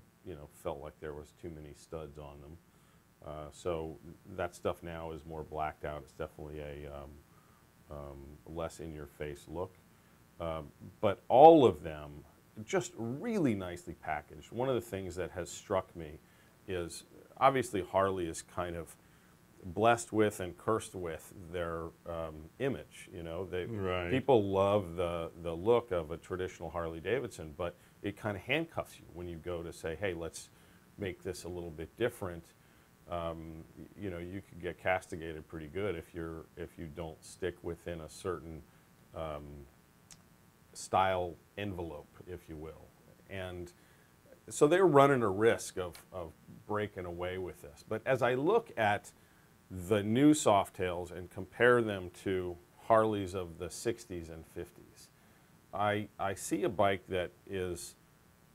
felt like there was too many studs on them. So that stuff now is more blacked out. It's definitely less in-your-face look. But all of them just really nicely packaged. One of the things that has struck me is obviously Harley is kind of blessed with and cursed with their image. You know, Right. people love the look of a traditional Harley Davidson, but it kind of handcuffs you when you go to say, hey, let's make this a little bit different. You know, you could get castigated pretty good if you don't stick within a certain style envelope, if you will. And so they're running a risk of breaking away with this. But as I look at the new Softails and compare them to Harleys of the 60s and 50s, I see a bike that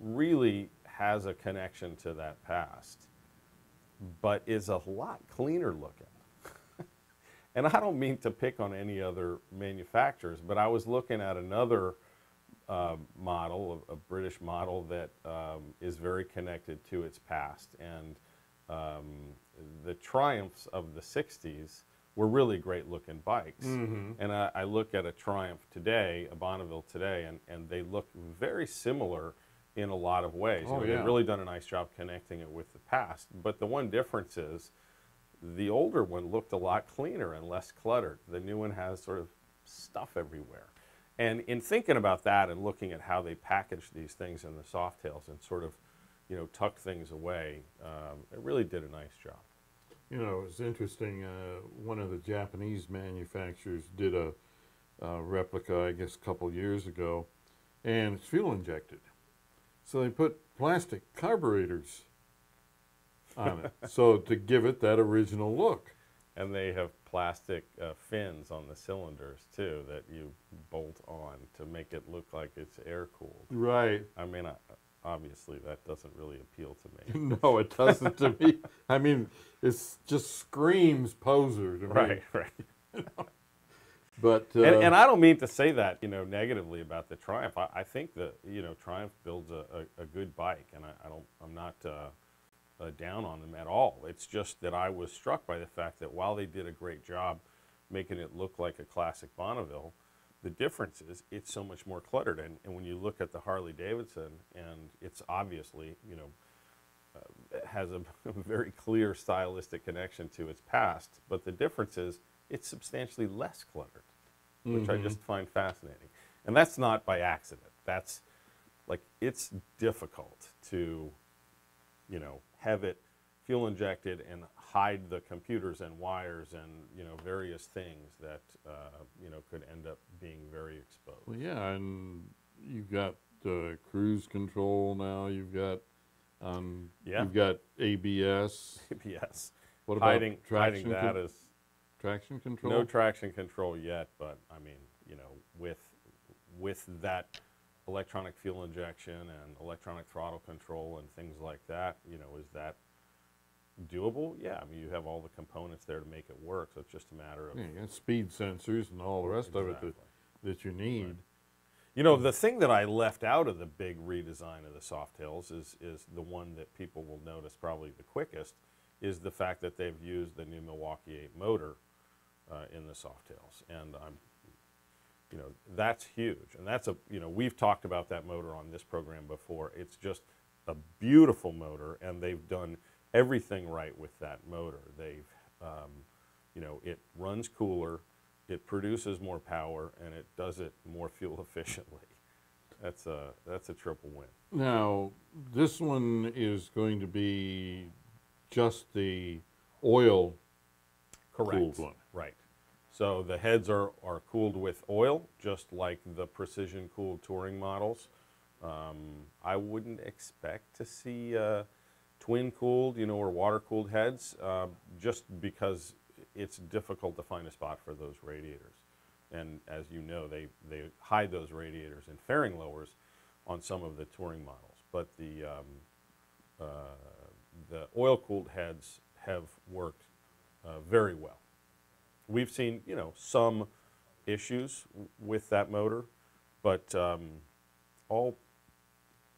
really has a connection to that past, but is a lot cleaner looking. And I don't mean to pick on any other manufacturers, but I was looking at another model, a British model that is very connected to its past. And the Triumphs of the 60s were really great looking bikes. And I look at a Triumph today, a Bonneville today, and they look very similar in a lot of ways. Oh, They've really done a nice job connecting it with the past. But the one difference is the older one looked a lot cleaner and less cluttered. The new one has sort of stuff everywhere. And in thinking about that and looking at how they package these things in the Softails and sort of, you know, tuck things away, it really did a nice job. You know, it's interesting. One of the Japanese manufacturers did a replica, I guess, a couple years ago, and it's fuel injected. So they put plastic carburetors on it, so to give it that original look. And they have plastic fins on the cylinders too that you bolt on to make it look like it's air cooled. Right. I mean, obviously that doesn't really appeal to me. No, it doesn't to me. I mean, it just screams poser to me. Right. But and I don't mean to say that, you know, negatively about the Triumph. I think that, you know, Triumph builds a good bike, and I'm not down on them at all. It's just that I was struck by the fact that while they did a great job making it look like a classic Bonneville, the difference is it's so much more cluttered. And when you look at the Harley Davidson, and it's obviously, you know, has a very clear stylistic connection to its past, but the difference is it's substantially less cluttered, which I just find fascinating. And that's not by accident. That's like, it's difficult to, you know, have it fuel injected and hide the computers and wires and, you know, various things that, you know, could end up being very exposed. well, yeah, and you've got cruise control now. You've got you've got ABS. ABS. What about hiding that as traction control? no traction control yet, but I mean, you know, with that electronic fuel injection and electronic throttle control and things like that, you know, is that doable? Yeah, I mean, you have all the components there to make it work, so it's just a matter of... Yeah, you got speed sensors and all the rest of it that you need. Right. You know, the thing that I left out of the big redesign of the Softails is the one that people will notice probably the quickest, is the fact that they've used the new Milwaukee 8 motor in the Softails. And you know, that's huge. And that's you know, we've talked about that motor on this program before. It's just a beautiful motor, and they've done everything right with that motor. They've, you know, it runs cooler, it produces more power, and it does it more fuel efficiently. That's a triple win. Now, this one is going to be just the oil cooled one. Right. So the heads are cooled with oil, just like the precision cooled touring models. I wouldn't expect to see twin cooled, you know, or water cooled heads, just because it's difficult to find a spot for those radiators. And as you know, they hide those radiators in fairing lowers on some of the touring models. But the oil cooled heads have worked very well. We've seen, you know, some issues with that motor, but all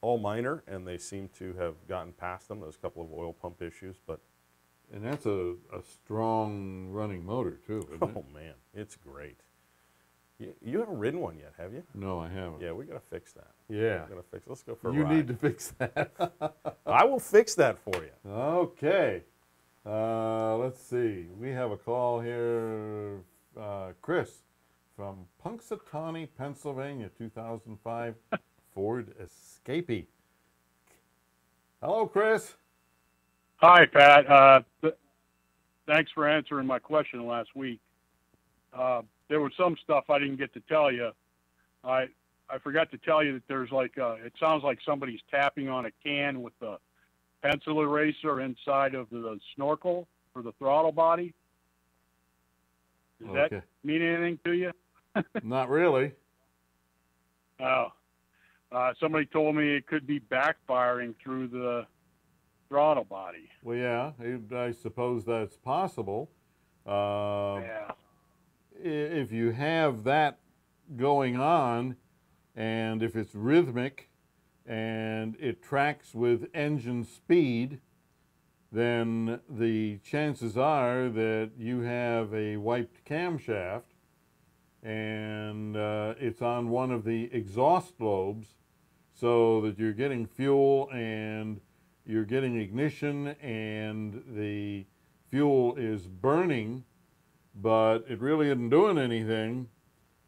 minor, and they seem to have gotten past them. Those couple of oil pump issues, but And that's a strong running motor too, isn't it? oh man, it's great. You haven't ridden one yet, have you? No, I haven't. Yeah, we got to fix that. Yeah. We gotta fix. Let's go for a You ride. need to fix that. I will fix that for you. Okay. Let's see. We have a call here. Chris from Punxsutawney, Pennsylvania, 2005 Ford Escapee. Hello, Chris. Hi, Pat. Thanks for answering my question last week. There was some stuff I didn't get to tell you. I forgot to tell you that there's like it sounds like somebody's tapping on a can with a pencil eraser inside of the snorkel for the throttle body. Does that mean anything to you? Not really. Oh. Somebody told me it could be backfiring through the throttle body. Well, yeah, I suppose that's possible. Yeah. If you have that going on, and if it's rhythmic, and it tracks with engine speed, then the chances are that you have a wiped camshaft, and it's on one of the exhaust lobes, so that you're getting fuel and you're getting ignition and the fuel is burning, but it really isn't doing anything.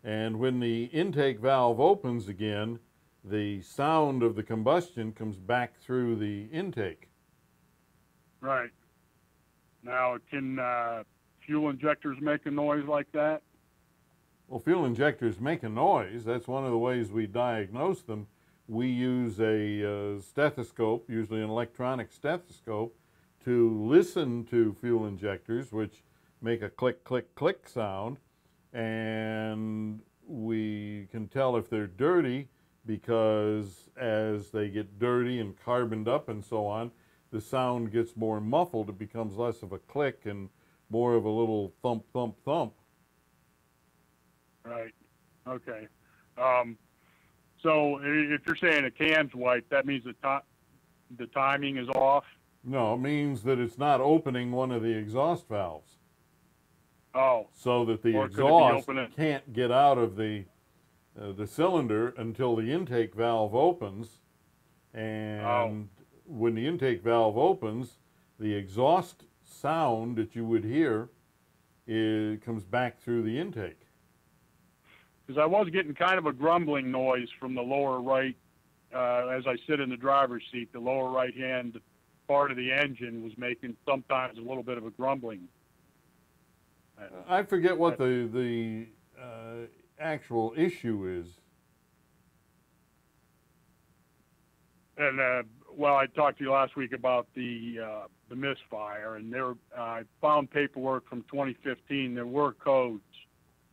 And when the intake valve opens again, the sound of the combustion comes back through the intake. Right. Now, can fuel injectors make a noise like that? Well, fuel injectors make a noise. That's one of the ways we diagnose them. We use a stethoscope, usually an electronic stethoscope, to listen to fuel injectors, which make a click, click, click sound. And we can tell if they're dirty because as they get dirty and carboned up and so on, the sound gets more muffled. It becomes less of a click and more of a little thump, thump, thump. Right. Okay. So if you're saying a can's wiped, that means the timing is off? No, it means that it's not opening one of the exhaust valves. Oh. So that the Or could it be exhaust opening? can't get out of the cylinder until the intake valve opens. And when the intake valve opens, the exhaust sound that you would hear comes back through the intake. Because I was getting kind of a grumbling noise from the lower right, as I sit in the driver's seat. The lower right-hand part of the engine was making sometimes a little bit of a grumbling. I forget what the actual issue is. And well, I talked to you last week about the misfire, and I found paperwork from 2015. There were codes.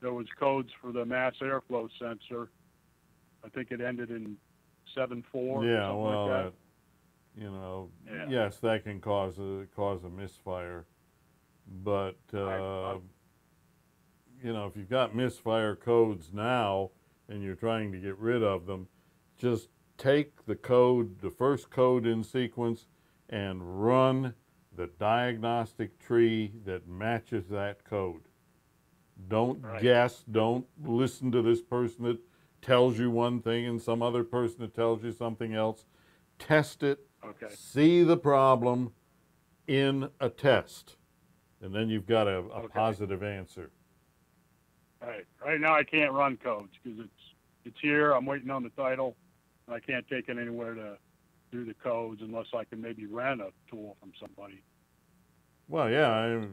There was codes for the mass airflow sensor. I think it ended in 7.4. Yeah, or well, like that. Yes, that can cause a misfire. But if you've got misfire codes now and you're trying to get rid of them, just take the code, the first code in sequence, and run the diagnostic tree that matches that code. Don't guess, don't listen to this person that tells you one thing and some other person that tells you something else. Test it, see the problem in a test, and then you've got a positive answer. Right now I can't run codes because it's here. I'm waiting on the title. And I can't take it anywhere to do the codes unless I can maybe rent a tool from somebody. Well, yeah,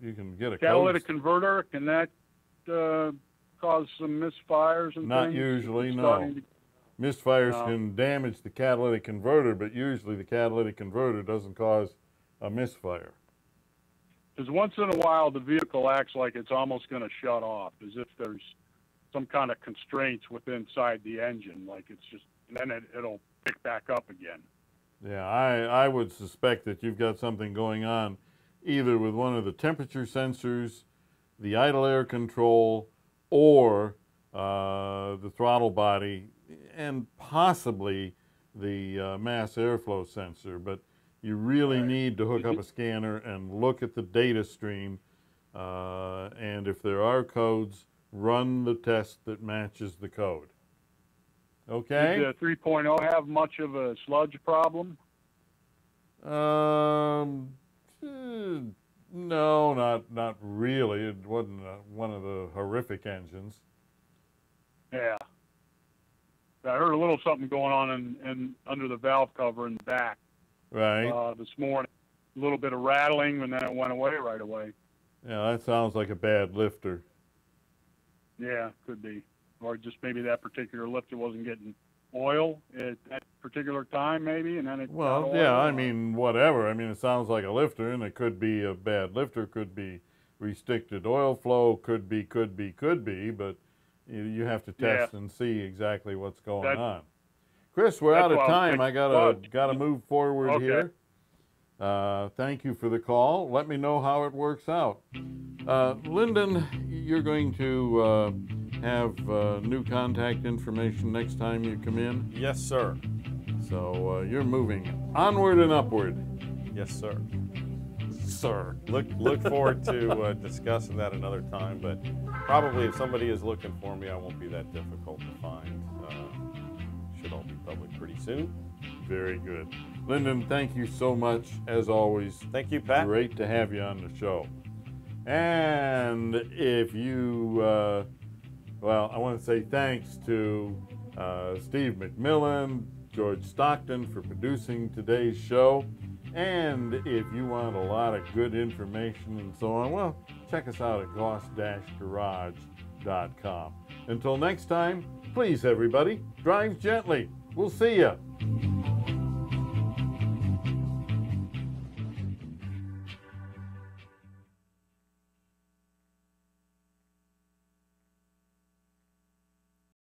you can get a catalytic converter. Can that cause some misfires and Not things? usually, no. Misfires can damage the catalytic converter, but usually the catalytic converter doesn't cause a misfire. Because once in a while the vehicle acts like it's almost going to shut off, as if there's some kind of constraints inside the engine, like it's just, and then it'll pick back up again. Yeah, I would suspect that you've got something going on either with one of the temperature sensors, the idle air control, or the throttle body, and possibly the mass airflow sensor. But you really need to hook up a scanner and look at the data stream and if there are codes, run the test that matches the code. Okay? Did the 3.0 have much of a sludge problem? No, not really. It wasn't one of the horrific engines. Yeah. I heard a little something going on in under the valve cover in the back Right. this morning. A little bit of rattling, and then it went away right away. Yeah, that sounds like a bad lifter. Yeah, could be. Or just maybe that particular lifter wasn't getting oil at that particular time, maybe, and then it got Well, oil. yeah, I mean, whatever. I mean, it sounds like a lifter, and it could be a bad lifter, could be restricted oil flow, could be, but you have to test and see exactly what's going on. Chris, we're out of time. I gotta move forward here. Thank you for the call. Let me know how it works out. Lyndon, you're going to have new contact information next time you come in. Yes, sir. So you're moving onward and upward. Yes, sir. Sir. Look forward to discussing that another time, but probably if somebody is looking for me, I won't be that difficult to find. Should all be public pretty soon. Very good. Lyndon, thank you so much, as always. Thank you, Pat. Great to have you on the show. And if you, well, I want to say thanks to Steve McMillan, George Stockton for producing today's show. And if you want a lot of good information and so on, well, check us out at goss-garage.com. Until next time, please, everybody, drive gently. We'll see you.